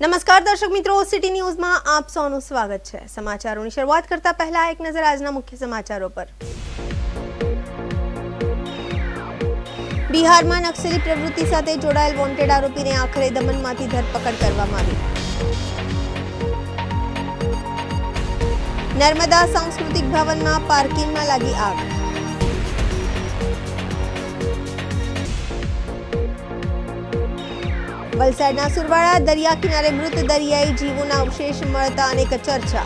નમસ્કાર દર્શક મિત્રો, સિટી ન્યૂઝમાં આપ સૌનું સ્વાગત છે। સમાચારોની શરૂઆત કરતા પહેલા એક નજર આજના મુખ્ય સમાચારો પર। બિહારમાં નક્સલી પ્રવૃત્તિ સાથે જોડાયેલ વોન્ટેડ આરોપીને આખરે દમનમાંથી ધરપકડ કરવામાં આવી। નર્મદા સાંસ્કૃતિક ભવનમાં પાર્કિંગમાં લાગી આગ। વલસાડના સુરવાડા દરિયા કિનારે મૃત દરિયાઈ જીવોના અવશેષ મળતા અનેક ચર્ચા।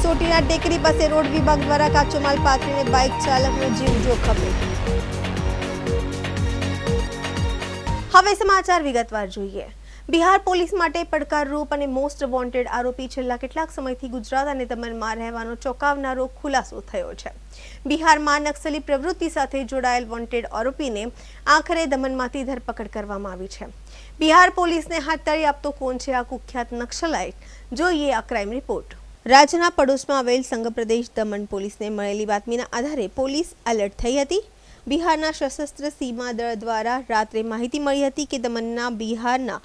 સોટીના ટેકરી પાસે રોડ વિભાગ દ્વારા કાચો માલ પાથરીને બાઇક ચાલકનો જીવ જોખમે। હવે સમાચાર વિગતવાર જોઈએ। બિહાર પોલીસ માટે પડકારરૂપ અને મોસ્ટ વોન્ટેડ આરોપી છેલ્લા કેટલાક સમયથી ગુજરાત અને દમણમાં રહેવાનો ચોંકાવનારો ખુલાસો થયો છે। બિહારમાં નક્સલી પ્રવૃત્તિ સાથે જોડાયેલ વોન્ટેડ આરોપીને આખરે દમણમાંથી ધરપકડ કરવામાં આવી છે। બિહાર પોલીસને હાથતાળી આપતો કોણ છે આ કુખ્યાત નક્સલાઇટ? જોઈએ આ ક્રાઇમ રિપોર્ટ। રાજ્યના પડોશમાં આવેલ સંઘ પ્રદેશ દમણ પોલીસને મળેલી બાતમીના આધારે પોલીસ એલર્ટ થઈ હતી। બિહારના સશસ્ત્ર સીમા દળ દ્વારા રાત્રે માહિતી મળી હતી કે દમણના બિહારના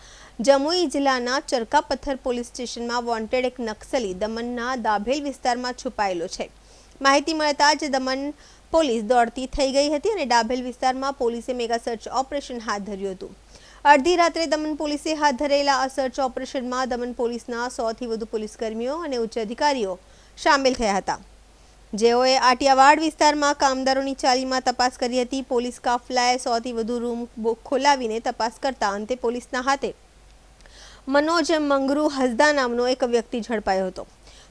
જમુઈ જિલ્લાના ચરકાપથ્થર પોલીસ સ્ટેશનમાં વોન્ટેડ એક નક્સલી દમણના દાભેલ વિસ્તારમાં છુપાયેલો છે। માહિતી મળતા જ દમણ પોલીસ દોડતી થઈ ગઈ હતી અને દાભેલ વિસ્તારમાં પોલીસે મેગા સર્ચ ઓપરેશન હાથ ધર્યું હતું। અડધી રાત્રે દમણ પોલીસે હાથ ધરેલા આ સર્ચ ઓપરેશનમાં દમણ પોલીસના 100થી વધુ પોલીસકર્મીઓ અને ઉચ્ચ અધિકારીઓ સામેલ થયા હતા, જેઓએ આટિયાવાડ વિસ્તારમાં કામદારોની ચાલીમાં તપાસ કરી હતી। પોલીસ કાફલાએ 100થી વધુ રૂમ ખોલાવીને તપાસ કરતા અંતે પોલીસના હાથે મનોજ મંગરૂ હસદા નામનો એક વ્યક્તિ ઝડપાયો હતો।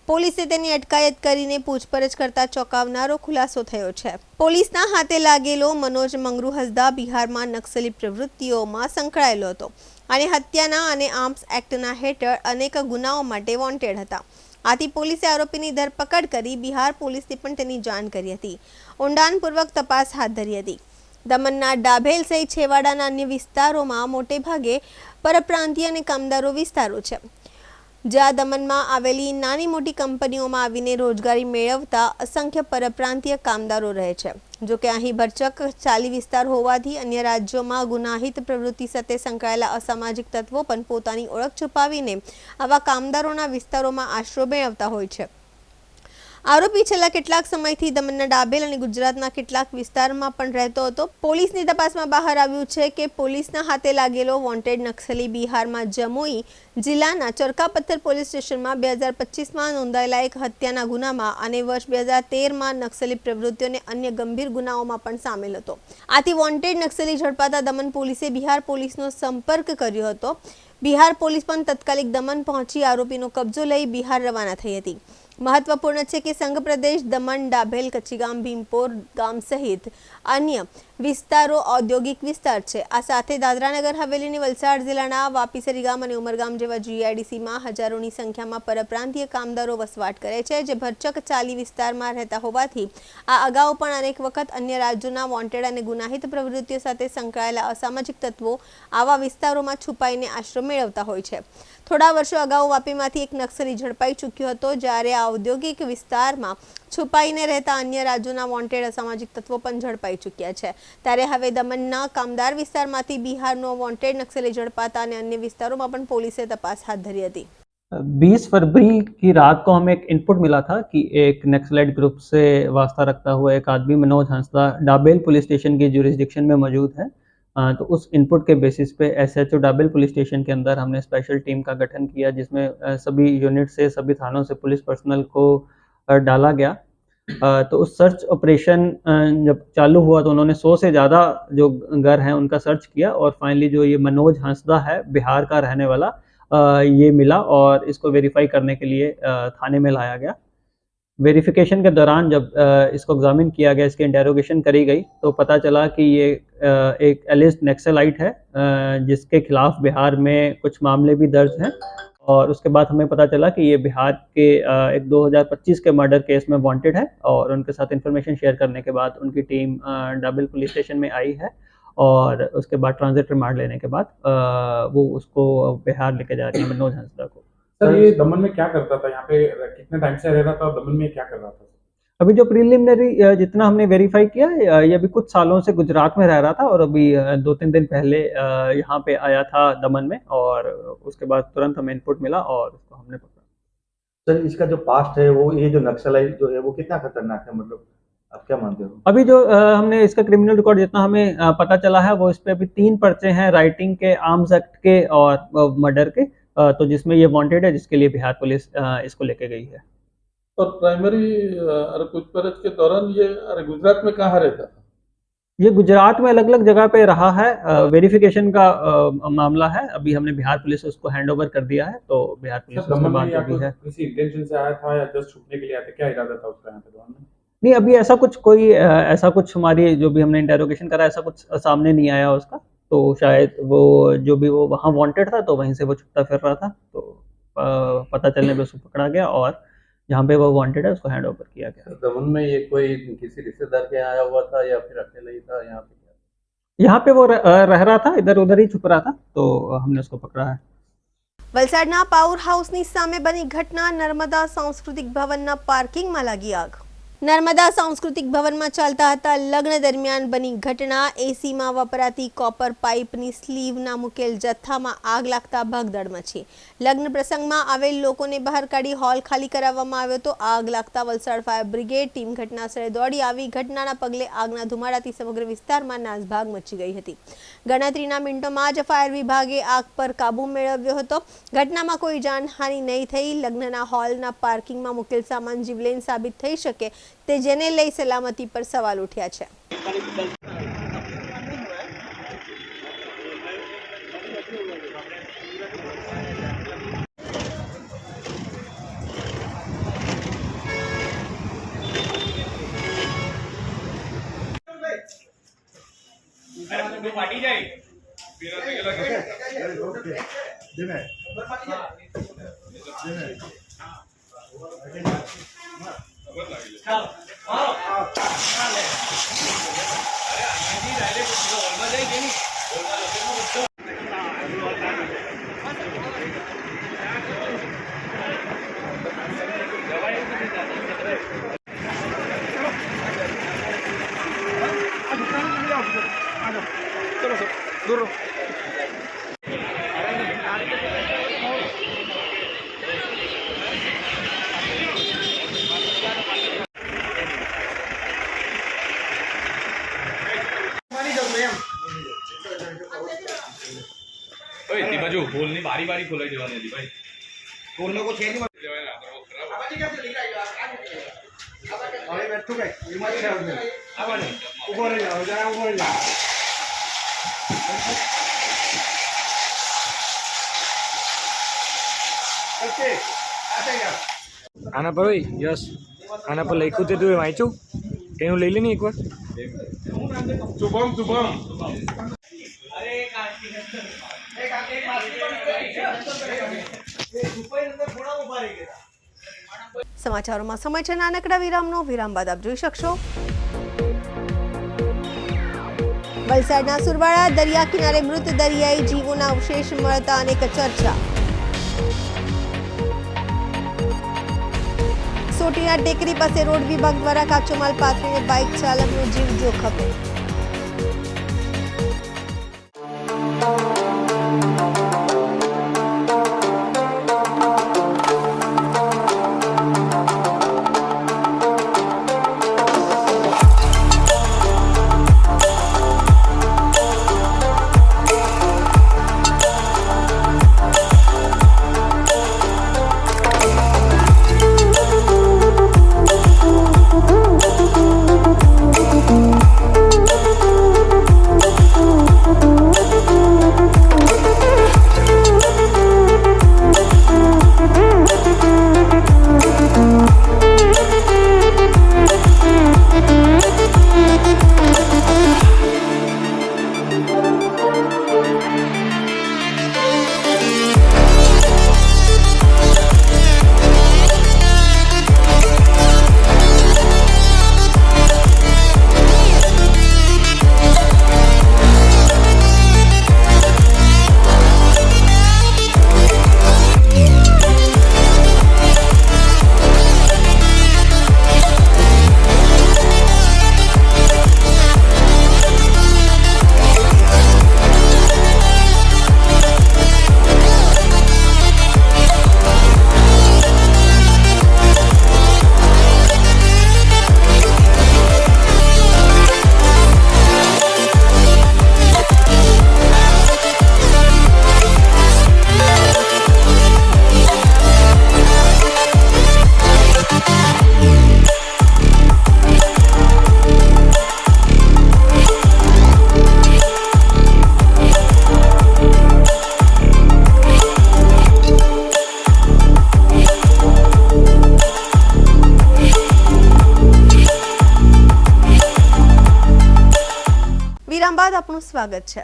પોલીસે તેની અટકાયત કરીને પૂછપરછ કરતા ચોંકાવનારો ખુલાસો થયો છે। પોલીસના હાથે લાગેલો મનોજ મંગરૂ હસદા બિહારમાં નક્સલી પ્રવૃત્તિઓમાં સંકળાયેલો હતો અને હત્યાના અને આર્મ્સ એક્ટના હેઠળ અનેક ગુનાઓ માટે વોન્ટેડ હતા। આથી પોલીસે આરોપીની ધરપકડ કરી બિહાર પોલીસને પણ તેની જાણ કરી હતી। ઊંડાણપૂર્વક તપાસ હાથ ધરી હતી। દમણના ડાભેલ સહિત છેવાડાના અન્ય વિસ્તારોમાં મોટે ભાગે પરપ્રાંતીય અને કામદારો વિસ્તારો છે, જ્યાં દમણમાં આવેલી નાની મોટી કંપનીઓમાં આવીને રોજગારી મેળવતા અસંખ્ય પરપ્રાંતીય કામદારો રહે છે। જો કે અહીં ભરચક ચાલી વિસ્તાર હોવાથી અન્ય રાજ્યોમાં ગુનાહિત પ્રવૃત્તિ સાથે સંકળાયેલા અસામાજિક તત્વો પણ પોતાની ઓળખ છુપાવીને આવા કામદારોના વિસ્તારોમાં આશરો મેળવતા હોય છે। આરોપી છેલ્લા કેટલાક સમયથી દમણના ડાભેલ અને ગુજરાતના કેટલાક વિસ્તારમાં પણ રહેતો હતો। પોલીસની તપાસમાં બહાર આવ્યું છે કે પોલીસના હાથે લાગેલો વોન્ટેડ નક્સલી બિહારમાં જમુઈ જિલ્લાના ચરકાપથ્થર પોલીસ સ્ટેશનમાં 2025માં નોંધાયેલા એક હત્યાના ગુનામાં અને વર્ષ 2013માં નક્સલી પ્રવૃત્તિઓ અને અન્ય ગંભીર ગુનાઓમાં પણ સામેલ હતો। આથી વોન્ટેડ નક્સલી ઝડપાતા દમણ પોલીસે બિહાર પોલીસનો સંપર્ક કર્યો હતો। બિહાર પોલીસ પણ તત્કાલિક દમણ પહોંચી આરોપીનો કબજો લઈ બિહાર રવાના થઈ હતી। મહત્વપૂર્ણ છે કે સંઘ પ્રદેશ દમણ ડાભેલ કચ્છીગામ ભીમપોર ગામ સહિત અન્ય વિસ્તારો ઔદ્યોગિક વિસ્તાર છે। આ સાથે દાદરાનગર હવેલીની વલસાડ જિલ્લાના વાપીસરી ગામ અને ઉમરગામ જેવા જીઆઈડીસીમાં હજારોની સંખ્યામાં પરપ્રાંતીય કામદારો વસવાટ કરે છે, જે ભરચક ચાલી વિસ્તારમાં રહેતા હોવાથી આ અગાઉ પણ અનેક વખત અન્ય રાજ્યોના વોન્ટેડ અને ગુનાહિત પ્રવૃત્તિઓ સાથે સંકળાયેલા અસામાજિક તત્વો આવા વિસ્તારોમાં છુપાઈને આશ્રય મેળવતા હોય છે। થોડા વર્ષો અગાઉ વાપીમાંથી એક નક્સલી ઝડપાઈ ચૂક્યો હતો, જ્યારે આ ઔદ્યોગિક વિસ્તારમાં છુપાઈને રહેતા અન્ય રાજ્યોના વોન્ટેડ અસામાજિક તત્વો પણ ઝડપાઈ ચૂક્યા છે। ત્યારે હવે દમણના કામદાર વિસ્તારમાંથી બિહારનો વોન્ટેડ નક્સલી ઝડપાતા અને અન્ય વિસ્તારોમાં પણ પોલીસે તપાસ હાથ ધરી હતી। 20 फरवरी की रात को हमें एक इनपुट मिला था कि एक नक्सलाइट ग्रुप से वास्ता रखता हुआ एक आदमी Manoj Hansda double police station के जुरिस्डिक्शन में मौजूद है। तो उस इनपुट के बेसिस पे एसएचओ डाबेल पुलिस स्टेशन के अंदर हमने स्पेशल टीम का गठन किया, जिसमें सभी यूनिट से सभी थानों से पुलिस पर्सनल को डाला गया। तो उस सर्च ऑपरेशन जब चालू हुआ तो उन्होंने 100 से ज़्यादा जो घर हैं उनका सर्च किया और फाइनली जो ये मनोज हंसदा है बिहार का रहने वाला ये मिला और इसको वेरीफाई करने के लिए थाने में लाया गया। वेरिफिकेशन के दौरान जब इसको एग्जामिन किया गया, इसकी इंटेरोगेशन करी गई, तो पता चला कि ये एक एलिस्ट नक्सलाइट है जिसके खिलाफ बिहार में कुछ मामले भी दर्ज हैं। और उसके बाद हमें पता चला कि ये बिहार के एक 2025 के मर्डर केस में वांटेड है और उनके साथ इंफॉर्मेशन शेयर करने के बाद उनकी टीम डाबेल पुलिस स्टेशन में आई है और उसके बाद ट्रांजिट रिमांड लेने के बाद वो उसको बिहार लेके जा रही है मनोज हंसदा को। सर ये दमन में क्या करता था? यहाँ पे कितने टाइम से रह रहा था? दमन में क्या कर रहा था? अभी जो प्रिलिमिनरी जितना हमने वेरीफाई किया है, ये अभी कुछ सालों से गुजरात में रह रहा था और अभी 2-3 दिन पहले यहाँ पे आया था दमन में, और उसके बाद तुरंत हमें इनपुट मिला और उसको हमने पकड़ा। सर इसका जो पास्ट है वो ये जो नक्सलाइट जो है वो कितना खतरनाक है, मतलब आप क्या मानते हो? अभी जो हमने इसका क्रिमिनल रिकॉर्ड जितना हमें पता चला है, वो इस पे अभी 3 पर्चे हैं, राइटिंग के, आर्म्स एक्ट के और मर्डर के, तो जिसमें ये वांटेड है, जिसके लिए बिहार पुलिस इसको लेके गई है। और प्राइमरी पूछपरछ के दौरान ये गुजरात में कहाँ रहता था? ये गुजरात में अलग अलग जगह पे रहा है, वेरिफिकेशन का मामला है। अभी हमने बिहार पुलिस को उसको हैंड ओवर कर दिया है, तो बिहार पुलिस उसके बाद जो भी है। किसी इंटेंशन से आया था या जस्ट छुपने के लिए आया था, क्या इरादा था उसका यहाँ पे दौरान में? नहीं, अभी ऐसा कुछ हमारी जो भी हमने इंटेरोगेशन करा, ऐसा कुछ सामने नहीं आया उसका, तो शायद वो जो भी वो वहाँ वांटेड था, तो वहीं से वो छुपता फिर रहा था, तो पता चलने पे उसको पकड़ा गया और जहाँ पे वो वांटेड है उसको हैंड ओवर किया गया। दमन में ये कोई किसी रिश्तेदार के यहाँ आया हुआ था या फिर अकेले ही था यहाँ पे? यहाँ पे वो रह रहा था, इधर उधर ही छुप रहा था, तो हमने उसको पकड़ा है। વલસાડના પાવર હાઉસની સામે બની ઘટના. નર્મદા સાંસ્કૃતિક ભવનના પાર્કિંગમાં લાગી આગ. નર્મદા સાંસ્કૃતિક ભવનમાં ચાલતા હતા લગ્ન દરમિયાન બની ઘટના. એસીમાં વપરાતી કોપર પાઇપની સ્લીવના મૂકેલ જથ્થામાં આગ લાગતા ભગદડ મચી. લગ્ન પ્રસંગમાં આવેલ લોકોને બહાર કાઢી હોલ ખાલી કરાવવામાં આવ્યો તો આગ લાગતા વલસાડ ફાયર બ્રિગેડ ટીમ ઘટનાસ્થળે દોડી આવી. ઘટનાના પગલે આગના ધુમાડાથી સમગ્ર વિસ્તારમાં નાસભાગ મચી ગઈ હતી. ગણતરીના મિનિટોમાં જ ફાયર વિભાગે આગ પર કાબુ મેળવ્યો હતો. ઘટનામાં કોઈ જાનહાનિ નહીં થઈ. લગ્નના હોલના પાર્કિંગમાં મૂકેલ સામાન જીવલેણ સાબિત થઈ શકે તે જેને લઈ સલામતી પર સવાલ ઉઠ્યા છે. બાજુ હોલની બારી બારી ખોલાઈ દેવાની હતી ભાઈ. टोल को छेड़ नहीं अरे बैठो भाई हिम्मत से ऊपर जाओ जरा ऊपर जाओ ओके आते यार આના પર હોય યસ આના પર લખ્યું તે તું વાંચ્યું એનું લઈ લે ને એકવાર. शुभम शुभम સમાચારોમાં સમય છે નાનકડા વિરામનો. વિરામ બાદ આપ જોઈ શકશો વલસાડના સુરવાડા દરિયા કિનારે મૃત દરિયાઈ જીવોના અવશેષ મળતા અનેક ચર્ચા. સોટીના ટેકરી પાસે રોડ વિભાગ દ્વારા કાચો માલ પાથરીને બાઇક ચાલકનો જીવ જોખમે. વિરામ બાદ આપનું સ્વાગત છે।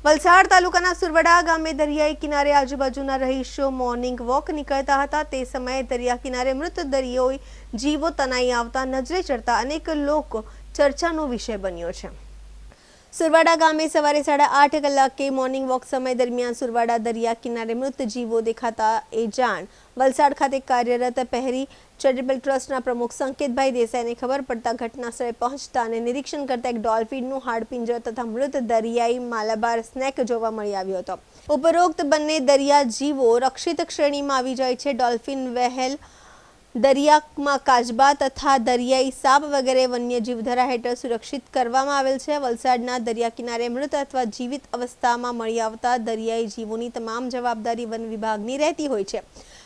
વલસાડ તાલુકાના સુરવડા ગામે દરિયાઈ કિનારે આજુબાજુના રહીશો મોર્નિંગ વોક નીકળતા હતા। તે સમયે દરિયા કિનારે મૃત દરિયાઈ જીવો તણાઈ આવતા નજરે ચડતા અનેક લોકો ચર્ચાનો વિષય બન્યો છે। સુરવાડા ગામે સવારે 8:30 કલાકે મોર્નિંગ વોક સમય દરમિયાન સુરવાડા દરિયા કિનારે મૃત જીવો દેખાતા એ જાણ વલસાડ ખાતે કાર્યરત પહેરી ચેરિટેબલ ટ્રસ્ટના પ્રમુખ સંકેતભાઈ દેસાઈને ખબર પડતા ઘટના સ્થળે પહોંચતા અને નિરીક્ષણ કરતા એક ડોલ્ફિનનું હાડપિંજર તથા મૃત દરિયાઈ માલાબાર સ્નેક જોવા મળી આવ્યો હતો। ઉપરોક્ત બંને દરિયા જીવો રક્ષિત શ્રેણીમાં આવી જાય છે। ડોલ્ફિન, વહેલ, દરિયામાં કાચબા તથા દરિયાઈ સાપ વગેરે વન્યજીવ ધારા હેઠળ સુરક્ષિત કરવામાં આવેલ છે। વલસાડના દરિયા કિનારે મૃત અથવા જીવિત અવસ્થામાં મળી આવતા દરિયાઈ જીવોની તમામ જવાબદારી વન વિભાગની રહેતી હોય છે।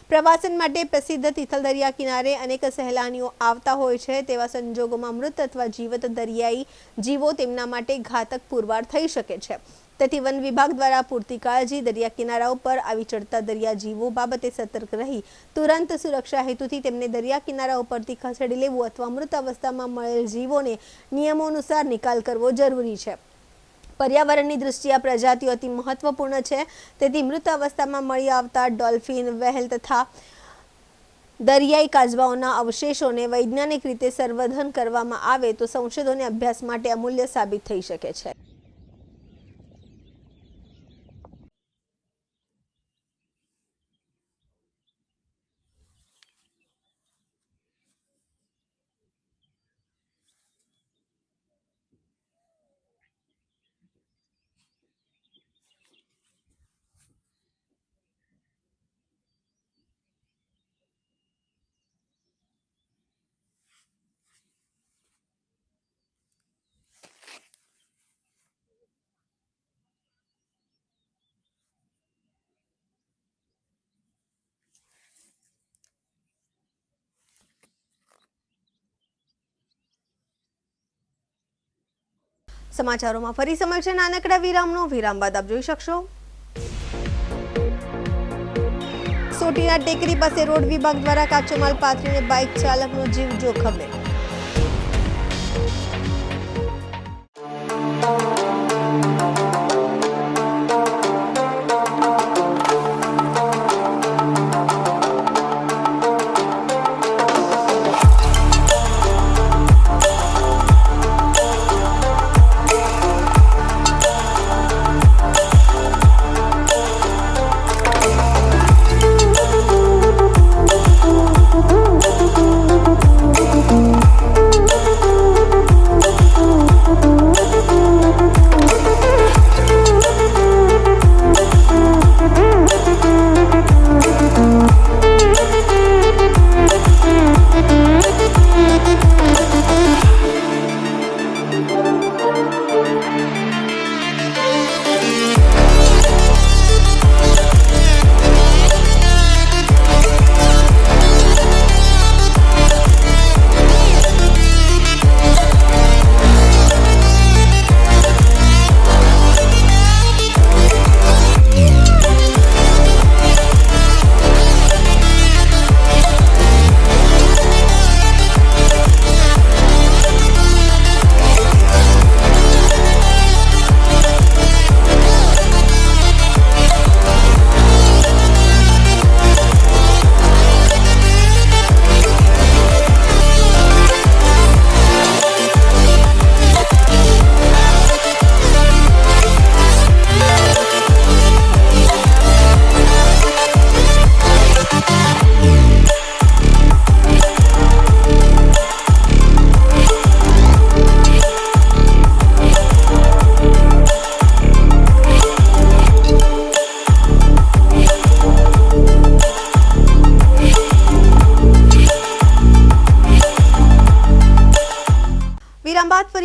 પ્રવાસન માટે પ્રસિદ્ધ તિથલ દરિયા કિનારે અનેક સહેલાણીઓ આવતા હોય છે। તેવા સંજોગોમાં મૃત અથવા જીવત દરિયાઈ જીવો તેમના માટે ઘાતક પુરવાર થઈ શકે છે। તેથી વન વિભાગ દ્વારા પૂરતી કાળજી દરિયા કિનારાઓ પર આવી ચડતા દરિયા જીવો બાબતે સતર્ક રહી તુરંત સુરક્ષા હેતુથી તેમને દરિયા કિનારા ઉપરથી ખસેડી લેવું અથવા મૃત અવસ્થામાં મળેલ જીવોને નિયમો અનુસાર નિકાલ કરવો જરૂરી છે। પર્યાવરણની દૃષ્ટિએ આ પ્રજાતિઓ અતિ મહત્વપૂર્ણ છે। તેથી મૃત અવસ્થામાં મળી આવતા ડોલ્ફિન, વહેલ તથા દરિયાઈ કાચબાઓના અવશેષોને વૈજ્ઞાનિક રીતે સંવર્ધન કરવામાં આવે તો સંશોધન અભ્યાસ માટે અમૂલ્ય સાબિત થઈ શકે છે। સમાચારોમાં ફરી સમય છે નાનકડા વિરામનો। વિરામ બાદ આપ જોઈ શકશો સોટીના ટેકરી પાસે રોડ વિભાગ દ્વારા કાચો માલ પાથરીને બાઇક ચાલકનો જીવ જોખમે।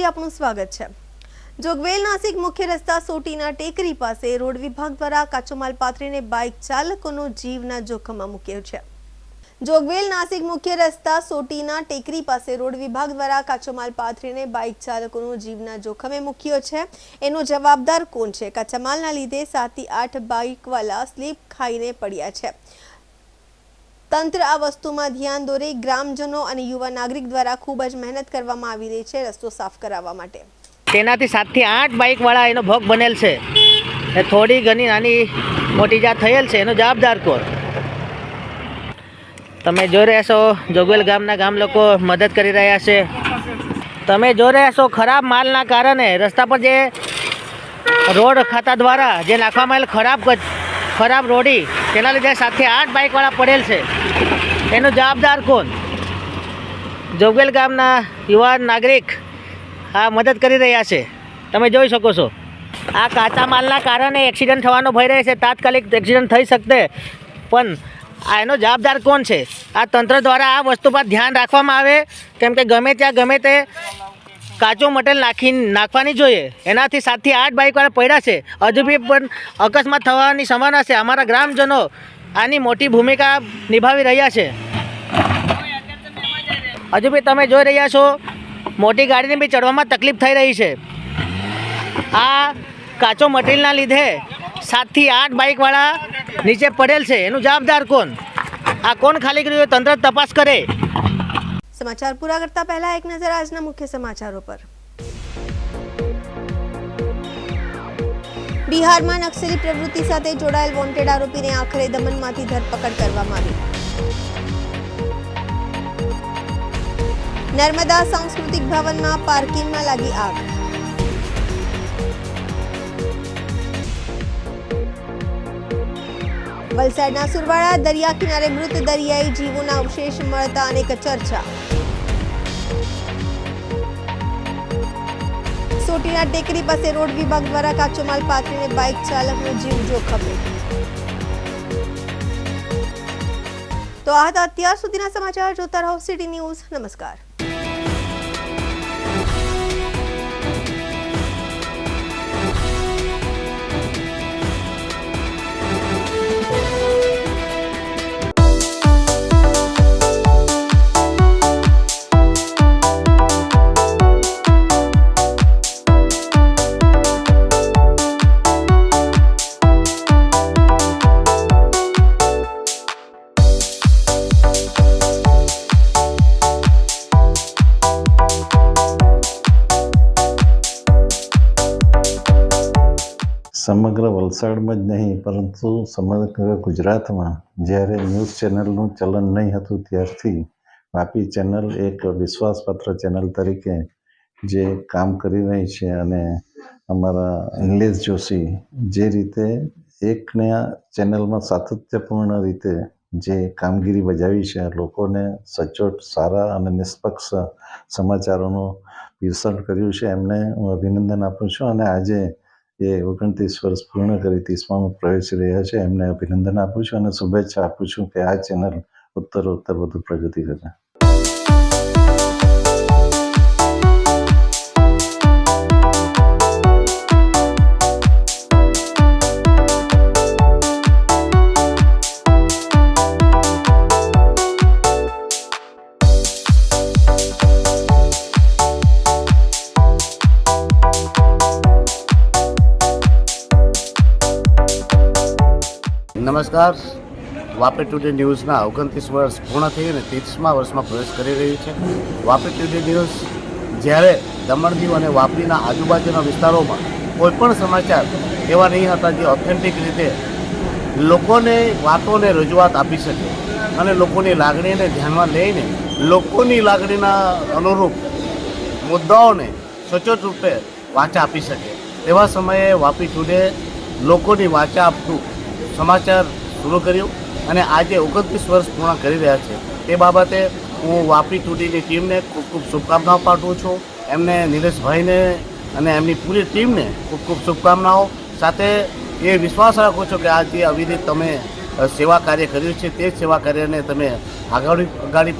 આપનું સ્વાગત છે। જોગવેલ નાસિક મુખ્ય રસ્તા સોટીના ટેકરી પાસે રોડ વિભાગ દ્વારા કાચો માલ પાથરીને બાઇક ચાલકોનો જીવના જોખમમાં મૂક્યો છે। જોગવેલ નાસિક મુખ્ય રસ્તા સોટીના ટેકરી પાસે રોડ વિભાગ દ્વારા કાચો માલ પાથરીને બાઇક ચાલકોનો જીવના જોખમે મૂક્યો છે। એનો જવાબદાર કોણ છે? કાચા માલના લીધે 7 થી 8 બાઇકવાલા સ્લીપ ખાઈને પડ્યા છે। તંત્ર આ વસ્તુમાં ધ્યાન દોરે। ગ્રામજનો અને યુવા નાગરિક દ્વારા ખૂબ જ મહેનત કરવામાં આવી રહી છે રસ્તો સાફ કરાવવા માટે। તેનાથી 7 થી 8 બાઇકવાળા એનો ભોગ બનેલ છે. એ થોડી ઘણી નાની મોટી જાત થયેલ છે, એનો જવાબદાર કોણ? તમે જોઈ રહ્યા છો જોગવેલ ગામના ગામ લોકો મદદ કરી રહ્યા છે. તમે જોઈ રહ્યા છો ખરાબ માલના કારણે રસ્તા પર જે રોડ ખાતા દ્વારા જે નાખવામાં આવેલ ખરાબ રોડી, તેના લીધે 7 થી 8 બાઇકવાળા પડેલ છે. એનો જવાબદાર કોણ? જોગવેલ ગામના યુવા નાગરિક આ મદદ કરી રહ્યા છે. તમે જોઈ શકો છો આ કાચા માલના કારણે એક્સિડન્ટ થવાનો ભય રહે છે. તાત્કાલિક એક્સિડન્ટ થઈ શકતે, પણ આ એનો જવાબદાર કોણ છે? આ તંત્ર દ્વારા આ વસ્તુ પર ધ્યાન રાખવામાં આવે, કેમ કે ગમે ત્યાં ગમે તે કાચું મટેલ નાખવાની જોઈએ. એનાથી 7 થી 8 બાઇકવાળા પડ્યા છે. હજુ બી પણ અકસ્માત થવાની સંભાવના છે. અમારા ગ્રામજનો આની મોટી ભૂમિકા નિભાવી રહ્યા છે. હજુ બી તમે જોઈ રહ્યા છો મોટી ગાડીને બી ચડવામાં તકલીફ થઈ રહી છે. આ કાચો મટીરિયલના લીધે 7 થી 8 બાઇકવાળા નીચે પડેલ છે. એનું જવાબદાર કોણ? આ કોણ ખાલી કર્યું? તંત્ર તપાસ કરે. સમાચાર પૂરા કરતા પહેલા એક નજર આજના મુખ્ય સમાચારો પર. બિહારમાં નક્સલી પ્રવૃત્તિ સાથે જોડાયેલ વોન્ટેડ આરોપીને આખરે દમણમાંથી ધરપકડ કરવામાં આવી. નર્મદા સાંસ્કૃતિક ભવનમાં પાર્કિંગમાં લાગી આગ. વલસાડના સુરવાડા દરિયા કિનારે મૃત દરિયાઈ જીવોના અવશેષ મળતા અનેક ચર્ચા. સોટીના ટેકરી પાસે રોડ વિભાગ દ્વારા કાચો માલ પાથરીને બાઇક ચાલકનો જીવ જોખમે. તો આ હતા અત્યાર સુધીના સમાચાર. જોતા રહો સિટી ન્યૂઝ. નમસ્કાર. સમગ્ર વલસાડમાં જ નહીં પરંતુ સમગ્ર ગુજરાતમાં જ્યારે ન્યૂઝ ચેનલનું ચલણ નહીં હતું ત્યારથી વાપી ચેનલ એક વિશ્વાસપાત્ર ચેનલ તરીકે જે કામ કરી રહી છે. અને અમારા નિલેશ જોશી જે રીતે એકને ચેનલમાં સાતત્યપૂર્ણ રીતે જે કામગીરી બજાવી છે, લોકોને સચોટ સારા અને નિષ્પક્ષ સમાચારોનું પીરસણ કર્યું છે, એમને હું અભિનંદન આપું છું. અને આજે એ 29 વર્ષ પૂર્ણ કરી 30માં પ્રવેશી રહ્યા છે. એમને અભિનંદન આપું છું અને શુભેચ્છા આપું છું કે આ ચેનલ ઉત્તરોત્તર વધુ પ્રગતિ કરે. નમસ્કાર. વાપી ટુડે ન્યૂઝના 29 વર્ષ પૂર્ણ થઈ અને 30મા વર્ષમાં પ્રવેશ કરી રહ્યું છે. વાપી ટુડે ન્યૂઝ જ્યારે દમણ દીવ અને વાપીના આજુબાજુના વિસ્તારોમાં કોઈપણ સમાચાર એવા નહીં હતા જે ઓથેન્ટિક રીતે લોકોને વાતોને રજૂઆત આપી શકે અને લોકોની લાગણીને ધ્યાનમાં લઈને લોકોની લાગણીના અનુરૂપ મુદ્દાઓને સચોટ રૂપે વાચા આપી શકે તેવા સમયે વાપી ટુડે લોકોની વાચા આપતું સમાચાર શરૂ કર્યું અને આજે 29 વર્ષ પૂર્ણ કરી રહ્યા છે. તે બાબતે હું વાપી ટુડેની ટીમને ખૂબ ખૂબ શુભકામનાઓ પાઠવું છું. એમને નિલેશભાઈને અને એમની પૂરી ટીમને ખૂબ ખૂબ શુભકામનાઓ. સાથે એ વિશ્વાસ રાખું છું કે આ જે અવિરત તમે સેવા કાર્ય કર્યું છે તે સેવા કાર્યને તમે આગળ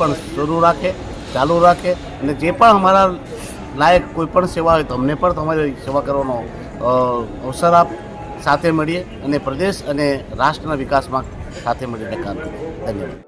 પણ ચાલુ રાખે અને જે પણ અમારા લાયક કોઈ પણ સેવા હોય તો અમને પણ તમારી સેવા કરવાનો અવસર આપ. સાથે મળીએ અને પ્રદેશ અને રાષ્ટ્રના વિકાસમાં સાથે મળીને કામ કરીએ. ધન્યવાદ.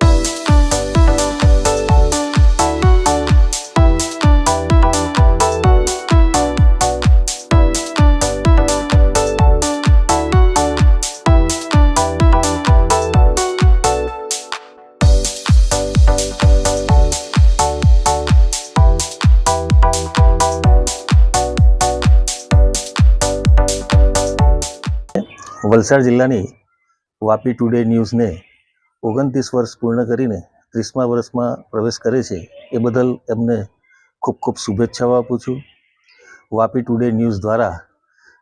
વલસાડ જિલ્લાની વાપી ટુડે ન્યૂઝને 29 વર્ષ પૂર્ણ કરીને 30મા વર્ષમાં પ્રવેશ કરે છે એ બદલ એમને ખૂબ ખૂબ શુભેચ્છાઓ આપું છું. વાપી ટુડે ન્યૂઝ દ્વારા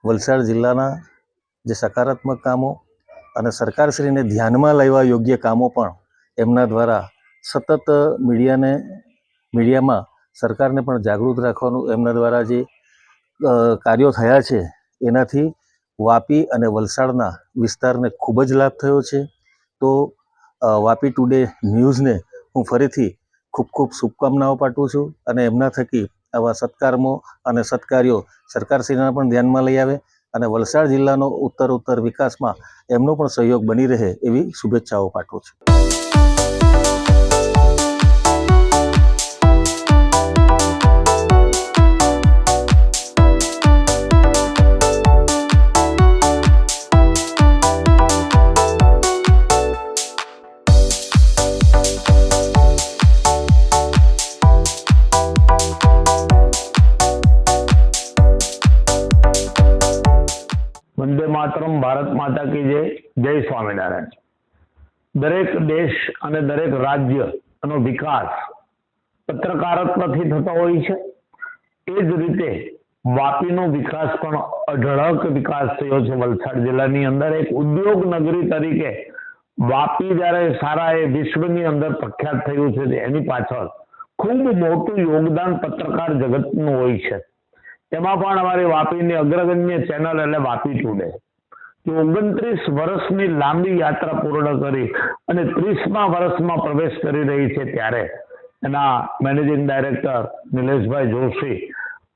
વલસાડ જિલ્લાના જે સકારાત્મક કામો અને સરકારશ્રીને ધ્યાનમાં લેવા યોગ્ય કામો પણ એમના દ્વારા સતત મીડિયામાં સરકારને પણ જાગૃત રાખવાનું એમના દ્વારા જે કાર્યો થયા છે એનાથી વાપી અને વલસાડના વિસ્તારને ખૂબ જ લાભ થયો છે. તો વાપી ટુડે ન્યૂઝને હું ફરીથી ખૂબ ખૂબ શુભકામનાઓ પાઠવું છું અને એમના થકી આવા સત્કાર્યો અને સત્કાર્યો સરકારશ્રીના પણ ધ્યાનમાં લઈ આવે અને વલસાડ જિલ્લાનો ઉત્તરોત્તર વિકાસમાં એમનો પણ સહયોગ બની રહે એવી શુભેચ્છાઓ પાઠવું છું. વંદે માતરમ, ભારત માતા કી જય, જય સ્વામિનારાયણ. દરેક દેશ અને દરેક રાજ્યનો વિકાસ પત્રકારત્વથી થતો હોય છે. એ જ રીતે વાપીનો વિકાસ પણ અઢળક વિકાસ થયો છે. વલસાડ જિલ્લાની અંદર એક ઉદ્યોગ નગરી તરીકે વાપી જ્યારે સારા એ વિશ્વની અંદર પ્રખ્યાત થયું છે એની પાછળ ખૂબ મોટું યોગદાન પત્રકાર જગતનું હોય છે. એમાં પણ અમારી વાપીની અગ્રગણ્ય ચેનલ એટલે વાપી ટુડે 29 વર્ષની લાંબી યાત્રા પૂર્ણ કરી અને 30મા વર્ષમાં પ્રવેશ કરી રહી છે ત્યારે એના મેનેજિંગ ડાયરેક્ટર નિલેશભાઈ જોશી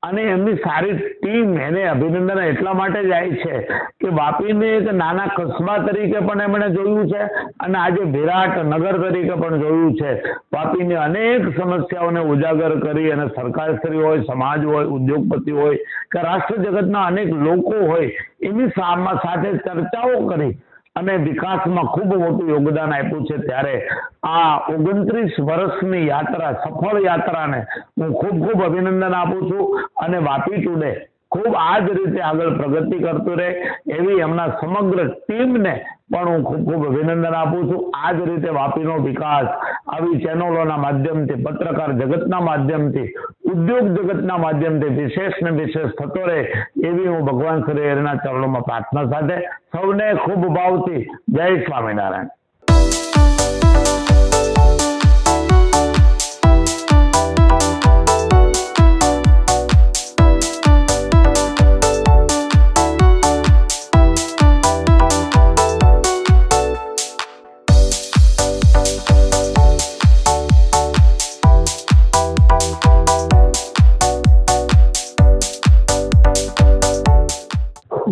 અને એમની સારી ટીમ એને અભિનંદન એટલા માટે જાય છે કે વાપીને એક નાના કસ્બા તરીકે પણ એમણે જોયું છે અને આજે વિરાટ નગર તરીકે પણ જોયું છે. વાપીની અનેક સમસ્યાઓને ઉજાગર કરી અને સરકારશ્રી હોય, સમાજ હોય, ઉદ્યોગપતિ હોય કે રાષ્ટ્ર જગતના અનેક લોકો હોય એની સાથે ચર્ચાઓ કરી અને વિકાસમાં ખૂબ મોટું યોગદાન આપ્યું છે. ત્યારે આ 29 વર્ષની યાત્રા, સફળ યાત્રાને હું ખૂબ ખૂબ અભિનંદન આપું છું અને વાપી ટુડે ખૂબ આ જ રીતે આગળ પ્રગતિ કરતું રહે એવી એમના સમગ્ર ટીમને પણ હું ખૂબ ખૂબ અભિનંદન આપું છું. આ જ રીતે વાપીનો વિકાસ આવી ચેનલોના માધ્યમથી, પત્રકાર જગતના માધ્યમથી, ઉદ્યોગ જગતના માધ્યમથી વિશેષ ને વિશેષ થતો રહે એવી હું ભગવાન શ્રી હરિના ચરણોમાં પ્રાર્થના સાથે સૌને ખૂબ ભાવથી જય સ્વામિનારાયણ.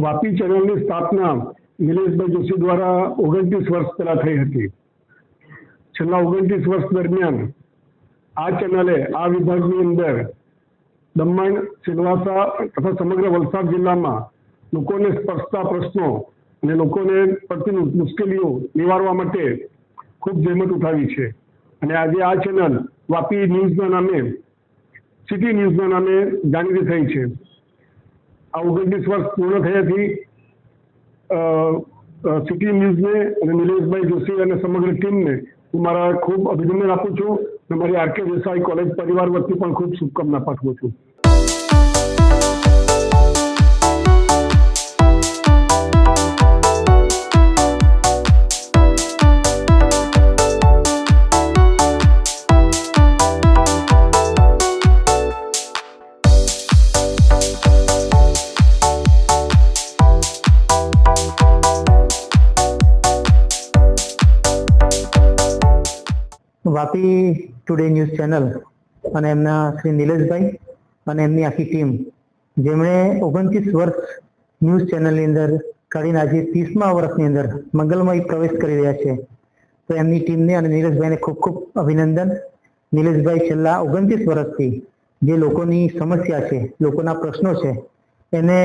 વાપી ચેનલની સ્થાપના નિલેશભાઈ જોશી દ્વારા 29 વર્ષ પહેલા થઈ હતી. છેલ્લા 29 વર્ષ દરમિયાન આ ચેનલે આ વિભાગની અંદર દમણ, સિલવાસા તથા સમગ્ર વલસાડ જિલ્લામાં લોકોને સ્પર્શતા પ્રશ્નો અને લોકોને પડતી મુશ્કેલીઓ નિવારવા માટે ખૂબ જહેમત ઉઠાવી છે અને આજે આ ચેનલ વાપી ન્યૂઝના નામે, સિટી ન્યૂઝના નામે જાણીતી થઈ છે. આ 29 વર્ષ પૂર્ણ થયાથી સિટી ન્યૂઝને અને નિલેશભાઈ જોશી અને સમગ્ર ટીમને હું મારા ખૂબ અભિનંદન આપું છું અને મારી આર કે દેસાઈ કોલેજ પરિવાર વતી પણ ખૂબ શુભકામના પાઠવું છું. વાપી ટુડે ન્યૂઝ ચેનલ અને એમના શ્રી નિલેશભાઈ અને એમની આખી ટીમ જેમણે 29 વર્ષ ન્યૂઝ ચેનલની અંદર કાઢીને આજે 30મા વર્ષની અંદર મંગલમય પ્રવેશ કરી રહ્યા છે. તો એમની ટીમને અને નિલેશભાઈને ખૂબ ખૂબ અભિનંદન. નિલેશભાઈ છેલ્લા 29 વર્ષથી જે લોકોની સમસ્યા છે, લોકોના પ્રશ્નો છે એને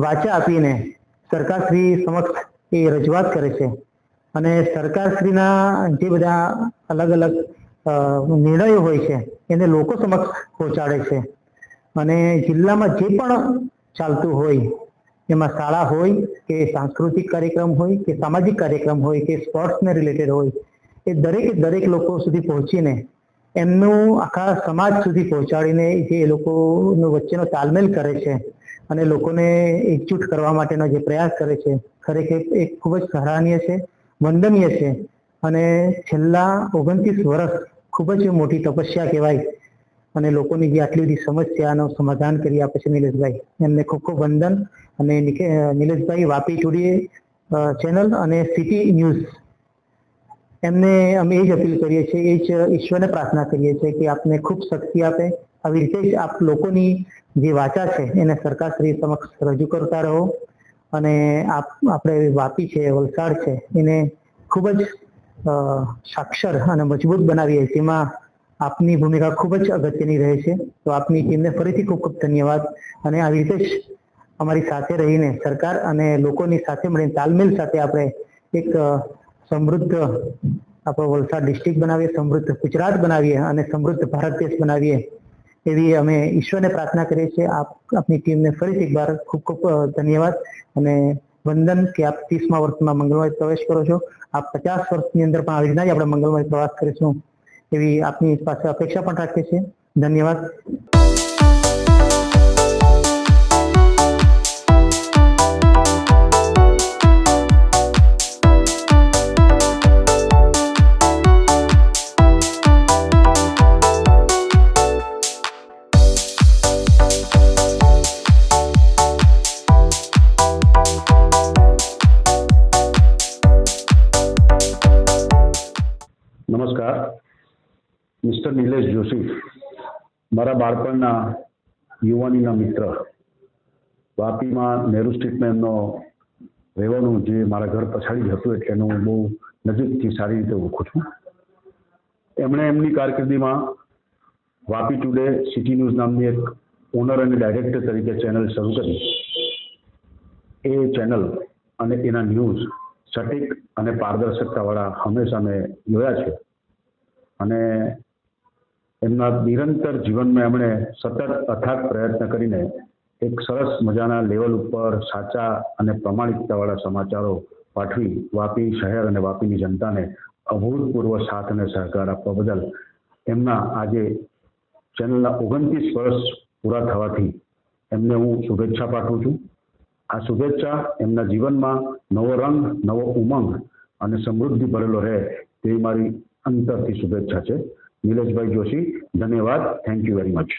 વાચા આપીને સરકારશ્રી સમક્ષ એ રજૂઆત કરે છે અને સરકારશ્રીના જે બધા અલગ અલગ નિર્ણયો હોય છે એને લોકો સમક્ષ પહોંચાડે છે અને જિલ્લામાં જે પણ ચાલતું હોય એમાં શાળા હોય કે સાંસ્કૃતિક કાર્યક્રમ હોય કે સામાજિક કાર્યક્રમ હોય કે સ્પોર્ટ્સને રિલેટેડ હોય, એ દરેક લોકો સુધી પહોંચીને એમનું આખા સમાજ સુધી પહોંચાડીને જે એ લોકોનો વચ્ચેનો તાલમેલ કરે છે અને લોકોને એકજૂટ કરવા માટેનો જે પ્રયાસ કરે છે, ખરેખર એ ખૂબ જ સરાહનીય છે, વંદનીય છે. અને છેલ્લા 29 વર્ષ ખૂબ જ મોટી તપસ્યા કહેવાય. અને લોકોની જે આટલી બધી સમસ્યાનું સમાધાન કરી આપે છે નિલેશભાઈ, એમને ખૂબ ખૂબ વંદન. અને નિલેશભાઈ, વાપી ટુડે ચેનલ અને સિટી ન્યૂઝ, એમને અમે એ જ અપીલ કરીએ છીએ, એ જ ઈશ્વરને પ્રાર્થના કરીએ છીએ કે આપને ખૂબ શક્તિ આપે. આવી રીતે જ આપ લોકોની જે વાચા છે એને સરકારશ્રી સમક્ષ રજૂ કરતા રહો. અને આપણે વાપી છે, વલસાડ છે, એને ખૂબ જ સાક્ષર અને મજબૂત બનાવીએ, જેમાં આપની ભૂમિકા ખૂબ જ અગત્યની રહે છે. તો આપની ટીમને ફરીથી ખૂબ ખૂબ ધન્યવાદ. અને આવી રીતે જ અમારી સાથે રહીને સરકાર અને લોકોની સાથે મળીને તાલમેલ સાથે આપણે એક સમૃદ્ધ આપણો વલસાડ ડિસ્ટ્રિક્ટ બનાવીએ, સમૃદ્ધ ગુજરાત બનાવીએ અને સમૃદ્ધ ભારત દેશ બનાવીએ, એવી અમે ઈશ્વરને પ્રાર્થના કરીએ છીએ. આપની ટીમને ફરીથી એકવાર ખૂબ ખૂબ ધન્યવાદ અને વંદન કે આપ 30મા વર્ષમાં મંગલમય પ્રવેશ કરો છો. આપ 50 વર્ષની અંદર પણ આવી રીતના જ આપણે મંગલમય પ્રવાસ કરીશું એવી આપની પાસે અપેક્ષા પણ રાખીએ છીએ. ધન્યવાદ. નમસ્કાર. મિસ્ટર નિલેશ જોશી, મારા બાળપણના યુવાનીના મિત્ર. વાપીમાં નેહરુ સ્ટ્રીટમાં એમનો રહેવાનું જે મારા ઘર પછાડી જ હતું, એટલે એનું હું બહુ નજીકથી સારી રીતે ઓળખું છું. એમણે એમની કારકિર્દીમાં વાપી ટુડે સિટી ન્યૂઝ નામની એક ઓનર અને ડાયરેક્ટર તરીકે ચેનલ શરૂ કરી. એ ચેનલ અને એના ન્યૂઝ સટીક અને પારદર્શકતાવાળા હંમેશા મેં જોયા છે. અને એમના નિરંતર જીવનમાં એમણે સતત અથાગ પ્રયત્ન કરીને એક સરસ મજાના લેવલ ઉપર સાચા અને પ્રમાણિકતાવાળા સમાચારો પાઠવી વાપી શહેર અને વાપીની જનતાને અભૂતપૂર્વ સાથ અને સહકાર આપવા બદલ એમના આજે ચેનલના 29 વર્ષ પૂરા થવાથી એમને હું શુભેચ્છા પાઠવું છું. આ શુભેચ્છા એમના જીવનમાં નવો રંગ, નવો ઉમંગ અને સમૃદ્ધિ ભરેલો રહે તેવી મારી અંતરથી શુભેચ્છા છે. નિલેશભાઈ જોશી, ધન્યવાદ. Thank you very much.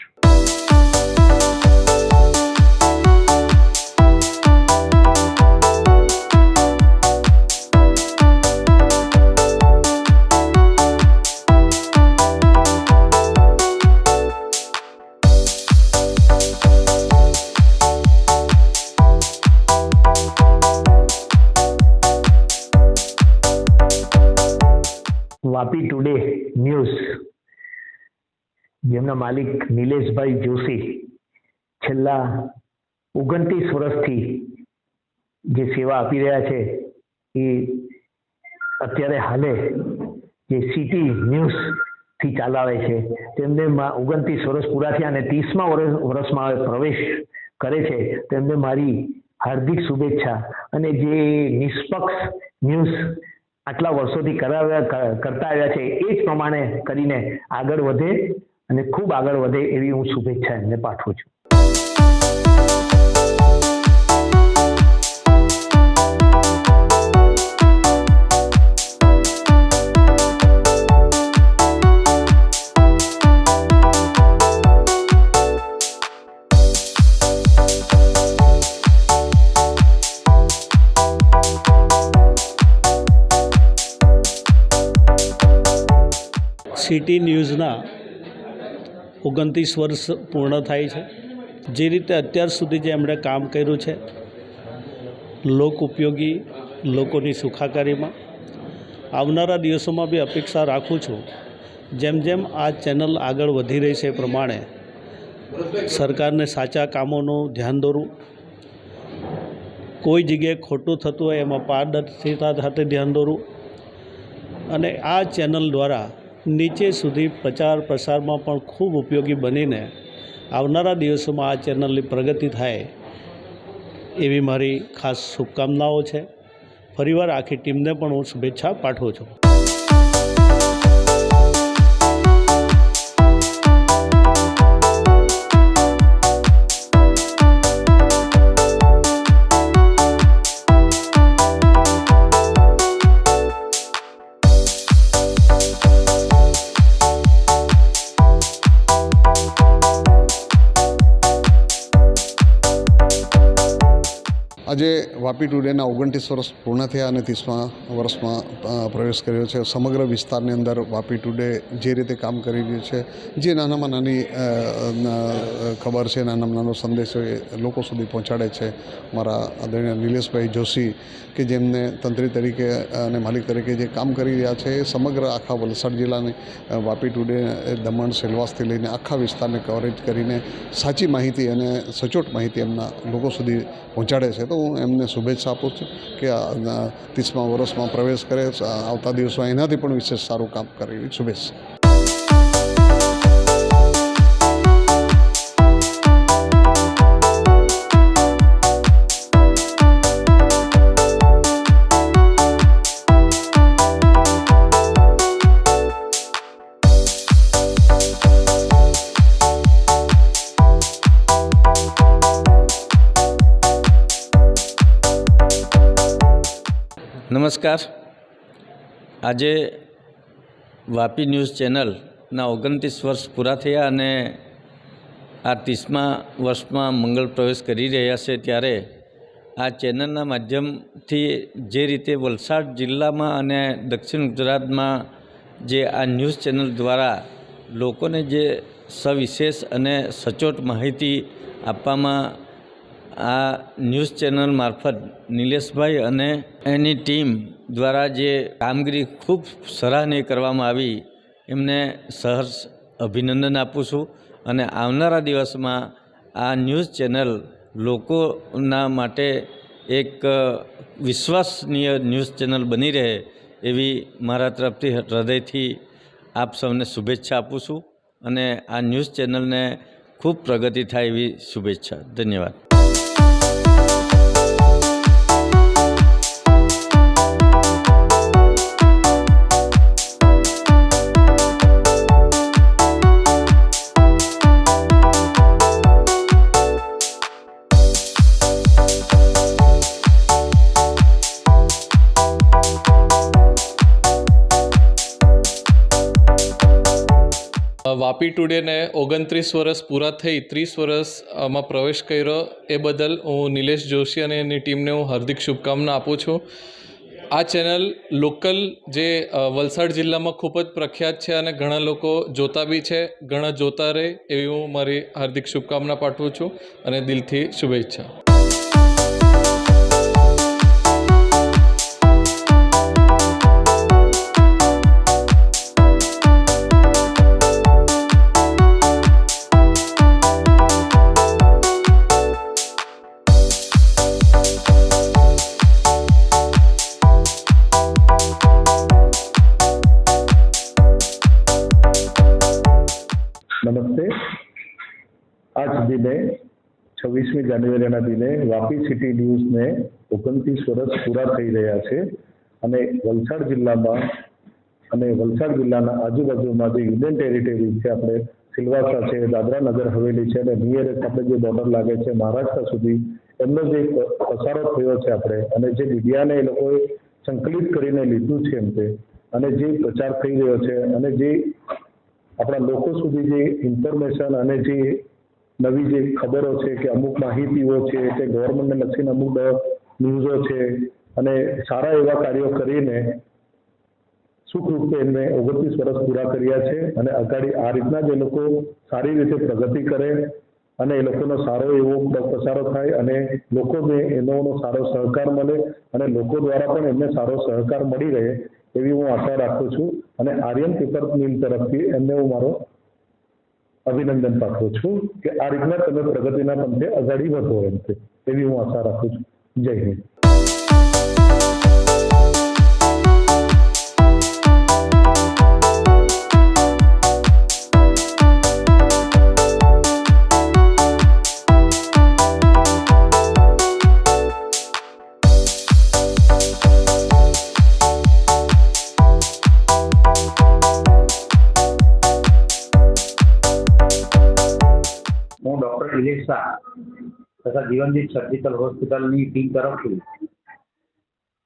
Vapi today news, જેમના માલિક નિલેશભાઈ જોશી છેલ્લા 29 વર્ષથી જે સેવા આપી રહ્યા છે, એ અત્યારે હાલે જે સિટી ન્યૂઝથી ચલાવે છે, તેમને 29 વર્ષ પૂરા થયા અને 30મા વર્ષમાં પ્રવેશ કરે છે. તેમને મારી હાર્દિક શુભેચ્છા. અને જે નિષ્પક્ષ ન્યૂઝ આટલા વર્ષોથી કરતા આવ્યા છે, એ જ પ્રમાણે કરીને આગળ વધે અને ખૂબ આગળ વધે એવી હું શુભેચ્છા એમને પાઠવું છું. સિટી ન્યૂઝના 29 વર્ષ પૂર્ણ થાય છે. જે રીતે અત્યાર સુધી જે એમણે કામ કર્યું છે લોક ઉપયોગી, લોકોની સુખાકારીમાં, આવનારા દિવસોમાં બી અપેક્ષા રાખું છું જેમ જેમ આ ચેનલ આગળ વધી રહી છે એ પ્રમાણે સરકારને સાચા કામોનું ધ્યાન દોરવું, કોઈ જગ્યાએ ખોટું થતું હોય એમાં પારદર્શિતા સાથે ધ્યાન દોરવું અને આ ચેનલ દ્વારા નીચે સુધી પ્રચાર પ્રસારમાં પણ ખૂબ ઉપયોગી બનીને આવનારા દિવસોમાં આ ચેનલની પ્રગતિ થાય એવી મારી ખાસ શુભકામનાઓ છે. ફરીવાર આખી ટીમને પણ હું શુભેચ્છા પાઠવું છું. આજે વાપી ટુડેના 29 વર્ષ પૂર્ણ થયા અને 30મા વર્ષમાં પ્રવેશ કર્યો છે. સમગ્ર વિસ્તારની અંદર વાપી ટુડે જે રીતે કામ કરી રહ્યું છે, જે નાનામાં નાની ખબર છે, નાનામાં નાનો સંદેશો એ લોકો સુધી પહોંચાડે છે. મારા આદરણીય નિલેશભાઈ જોશી કે જેમને તંત્રી તરીકે અને માલિક તરીકે જે કામ કરી રહ્યા છે, એ સમગ્ર આખા વલસાડ જિલ્લાની વાપી ટુડે દમણ સેલવાસથી લઈને આખા વિસ્તારને કવરેજ કરીને સાચી માહિતી અને સચોટ માહિતી એમના લોકો સુધી પહોંચાડે છે. તો હું એમને શુભેચ્છા આપું છું કે 30મા વર્ષમાં પ્રવેશ કરે, આવતા દિવસોમાં એનાથી પણ વિશેષ સારું કામ કરે એવી શુભેચ્છા. નમસ્કાર. આજે વાપી ન્યૂઝ ચેનલના 29 વર્ષ પૂરા થયા અને આ 30મા વર્ષમાં મંગળ પ્રવેશ કરી રહ્યા છે, ત્યારે આ ચેનલના માધ્યમથી જે રીતે વલસાડ જિલ્લામાં અને દક્ષિણ ગુજરાતમાં જે આ ન્યૂઝ ચેનલ દ્વારા લોકોને જે સવિશેષ અને સચોટ માહિતી આપવામાં આ ન્યૂઝ ચેનલ મારફત નિલેશભાઈ અને એની ટીમ દ્વારા જે કામગીરી ખૂબ સરાહનીય કરવામાં આવી, એમને સહર્ષ અભિનંદન આપું છું. અને આવનારા દિવસમાં આ ન્યૂઝ ચેનલ લોકોના માટે એક વિશ્વસનીય ન્યૂઝ ચેનલ બની રહે એવી મારા તરફથી હૃદયથી આપ સૌને શુભેચ્છા આપું છું અને આ ન્યૂઝ ચેનલને ખૂબ પ્રગતિ થાય એવી શુભેચ્છા. ધન્યવાદ. વાપી ટુડેને 29 વર્ષ પૂરા થઈ 30 વર્ષમાં પ્રવેશ કર્યો એ બદલ હું નિલેશ જોશી અને એની ટીમને હું હાર્દિક શુભકામના આપું છું. આ ચેનલ લોકલ જે વલસાડ જિલ્લામાં ખૂબ જ પ્રખ્યાત છે અને ઘણા લોકો જોતા બી છે, ઘણા જોતા રહે એવી હું મારી હાર્દિક શુભકામના પાઠવું છું અને દિલથી શુભેચ્છા. નમસ્તે. આજ દિને 26મી જાન્યુઆરીના દિને વાપી સિટી ન્યૂઝને 29 વર્ષ પૂરા થઈ રહ્યા છે અને વલસાડ જિલ્લામાં અને વલસાડ જિલ્લાના આજુબાજુમાં જે યુનિયન ટેરિટરી છે, આપણે સિલવાસા છે, દાદરા નગર હવેલી છે અને નિયરેસ્ટ આપણે જે બોર્ડર લાગે છે મહારાષ્ટ્ર સુધી, એમનો જે પસારો થયો છે આપણે અને જે મીડિયાને એ લોકોએ સંકલિત કરીને લીધું છે એમ તે, અને જે પ્રચાર થઈ રહ્યો છે અને જે આપણા લોકો સુધી જે ઇન્ફોર્મેશન અને જે નવી જે ખબરો છે કે અમુક માહિતીઓ છે કે ગવર્મેન્ટને લક્ષીને અમુક ન્યૂઝો છે અને સારા એવા કાર્યો કરીને સુખરૂપે એમને 29 વર્ષ પૂરા કર્યા છે અને અગાડી આ રીતના જ એ લોકો સારી રીતે પ્રગતિ કરે અને એ લોકોનો સારો એવો પ્રસારો થાય અને લોકોને એનો સારો સહકાર મળે અને લોકો દ્વારા પણ એમને સારો સહકાર મળી રહે એવી હું આશા રાખું છું અને આર્યન પેપર મિલ તરફથી એમને હું મારો અભિનંદન પાઠવું છું કે આ રીતના તમે પ્રગતિના પંથે અગાડી વધો એમ છે, એવી હું આશા રાખું છું. જય હિન્દ. સંસ્થા તથા જીવનદીપ સર્જિકલ હોસ્પિટલની ટીમ તરફથી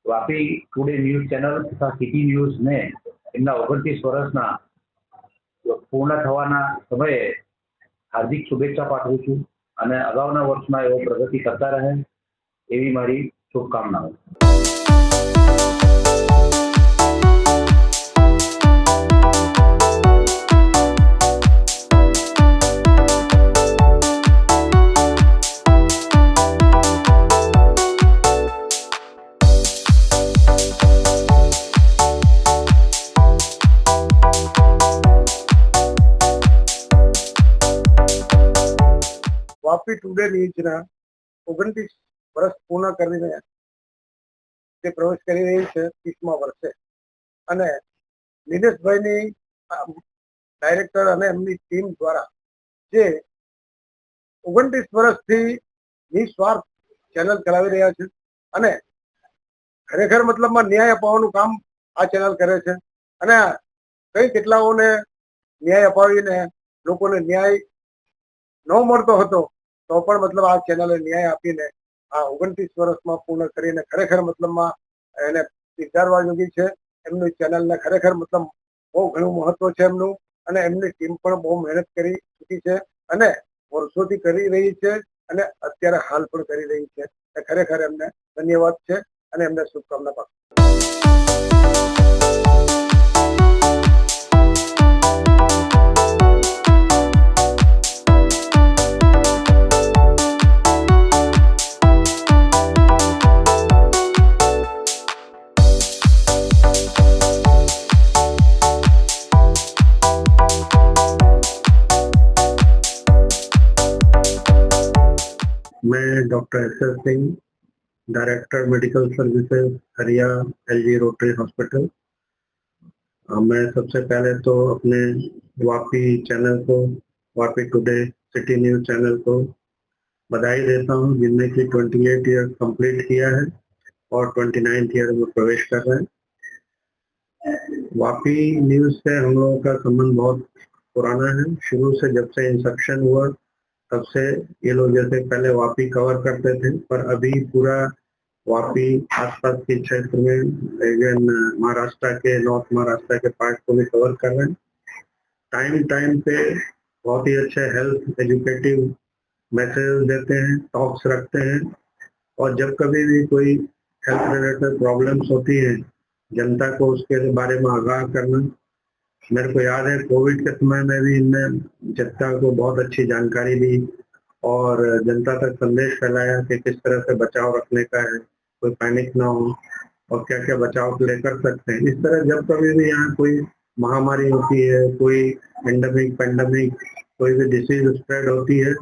વાપી ટુડે ન્યૂઝ ચેનલ તથા સિટી ન્યૂઝને એમના 29 વર્ષના પૂર્ણ થવાના સમયે હાર્દિક શુભેચ્છા પાઠવું છું અને અગાઉના વર્ષમાં એવો પ્રગતિ કરતા રહે એવી મારી શુભકામનાઓ. વાપી ટુડે ન્યૂઝના 29 વર્ષ પૂર્ણ કરીને તે પ્રવેશ કરી રહી છે 30મા વર્ષે અને નિલેશભાઈની ડાયરેક્ટર અને એમની ટીમ દ્વારા જે 29 વર્ષથી નિસ્વાર્થ ચેનલ ચલાવી રહ્યા છે અને ખરેખર મતલબમાં ન્યાય અપાવવાનું કામ આ ચેનલ કરે છે અને કઈ કેટલાઓને ન્યાય અપાવીને લોકોને ન્યાય ન મળતો હતો તો પણ મતલબ આ ચેનલે ન્યાય આપીને આ 29 વર્ષમાં પૂર્ણ કરીને ખરેખર મતલબમાં એને સ્વીકારવા યોગી છે. એમની ચેનલને ખરેખર મતલબ બહુ ઘણું મહત્વ છે એમનું અને એમની ટીમ પણ બહુ મહેનત કરી ચૂકી છે અને વર્ષોથી કરી રહી છે અને અત્યારે હાલ પણ કરી રહી છે. ખરેખર એમને ધન્યવાદ છે અને એમને શુભકામના પાઠવું. मैं doctor S Singh, director medical services हरिया एलजी रोटरी हॉस्पिटल। मैं सबसे पहले तो अपने वापी चैनल को, Vapi today city news channel को बधाई देता हूं, जिनने की 28 ईयर कंप्लीट किया है और 29th ईयर में प्रवेश कर रहे हैं। वापी न्यूज़ से हम लोगों का संबंध बहुत पुराना है। शुरू से जब से इंसेप्शन हुआ तब से ये लोग जैसे पहले वापी कवर करते थे, पर अभी पूरा वापी आसपास के क्षेत्र में इवन महाराष्ट्र के, नॉर्थ महाराष्ट्र के पार्ट को भी कवर कर रहे हैं। टाइम पे बहुत ही अच्छे हेल्थ एजुकेटिव मैसेज देते हैं, टॉक्स रखते हैं और जब कभी भी कोई हेल्थ रिलेटेड प्रॉब्लम्स होती है जनता को उसके बारे में आगाह करना। मेरे को याद है कोविड के समय में भी इनने जनता को बहुत अच्छी जानकारी दी और जनता तक संदेश फैलाया कि किस तरह से बचाव रखने का है, कोई पैनिक ना हो और क्या क्या बचाव के लिए कर सकते हैं। इस तरह जब कभी भी यहाँ कोई महामारी होती है, कोई एंडेमिक पेंडेमिक, कोई भी डिसीज स्प्रेड होती है,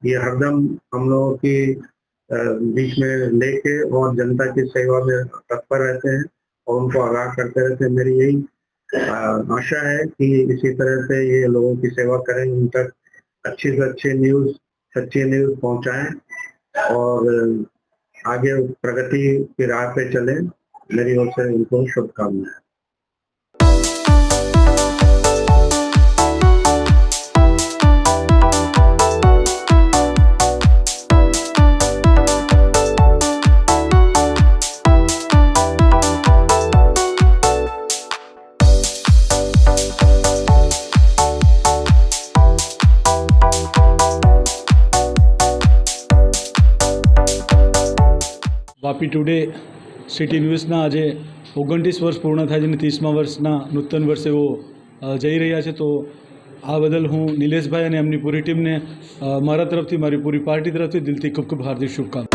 ये हरदम हम लोगों की बीच में लेके और जनता की सेवा में तत्पर रहते हैं और उनको आगाह करते रहते हैं। मेरी यही आशा है कि इसी तरह से ये लोगों की सेवा करें, उन तक अच्छी से अच्छी न्यूज़, सच्ची न्यूज़ पहुंचाएं और आगे प्रगति की राह पे चलें। मेरी ओर से उनको शुभकामनाएं। વાપી ટુડે સિટી ન્યૂઝના આજે 29 વર્ષ પૂર્ણ થાય છે અને 30મા વર્ષના નૂતન વર્ષે એવો જઈ રહ્યા છે, તો આ બદલ હું નિલેશભાઈ અને એમની પૂરી ટીમને મારા તરફથી, મારી પૂરી પાર્ટી તરફથી દિલથી ખૂબ ખૂબ હાર્દિક શુભકામના.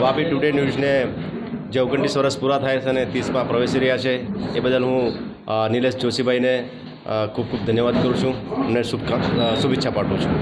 વાપી ટુડે ન્યૂઝને જે 29 વર્ષ પૂરા થાય છે અને 30માં પ્રવેશી રહ્યા છે એ બદલ હું નિલેશ જોશીભાઈને ખૂબ ખૂબ ધન્યવાદ કરું છું અને શુભેચ્છા પાઠવું છું.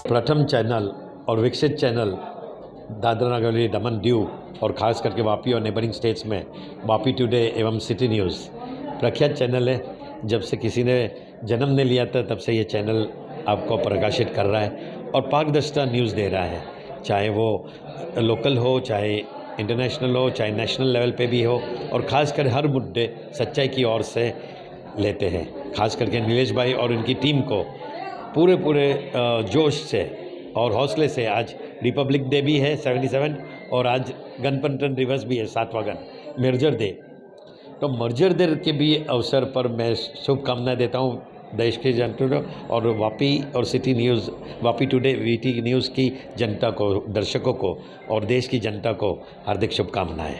प्रथम चैनल और विकसित चैनल दादरा नगर हवेली, दमन दीव और ख़ास करके वापी और नेबरिंग स्टेट्स में वापी टुडे एवं सिटी न्यूज़ प्रख्यात चैनल है। जब से किसी ने जन्म ने लिया था तब से ये चैनल आपको प्रकाशित कर रहा है और पारदर्शिता न्यूज़ दे रहा है, चाहे वो लोकल हो, चाहे इंटरनेशनल हो, चाहे नेशनल लेवल पे भी हो, और ख़ासकर हर मुद्दे सच्चाई की ओर से लेते हैं। ख़ास करके नीलेश भाई और उनकी टीम को पूरे जोश से और हौसले से, आज रिपब्लिक डे भी है 77 और आज गणतंत्र दिवस भी है 7वां मर्जर डे। तो मर्जर डे के भी अवसर पर मैं शुभकामनाएं देता हूँ देश के जनता को और वापी और city news, Vapi today VT news की जनता को, दर्शकों को और देश की जनता को हार्दिक शुभकामनाएं।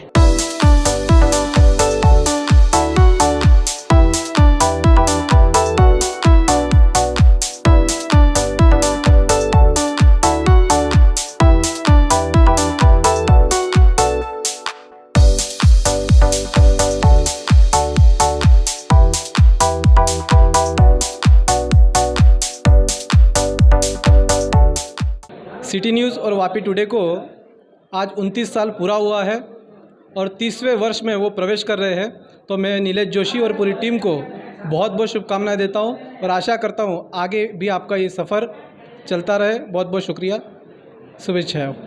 सिटी न्यूज़ और वापी टुडे को आज 29 साल पूरा हुआ है और 30वें वर्ष में वो प्रवेश कर रहे हैं। तो मैं नीलेश जोशी और पूरी टीम को बहुत बहुत शुभकामनाएं देता हूं और आशा करता हूं आगे भी आपका ये सफ़र चलता रहे। बहुत बहुत शुक्रिया, शुभेच्छाएं।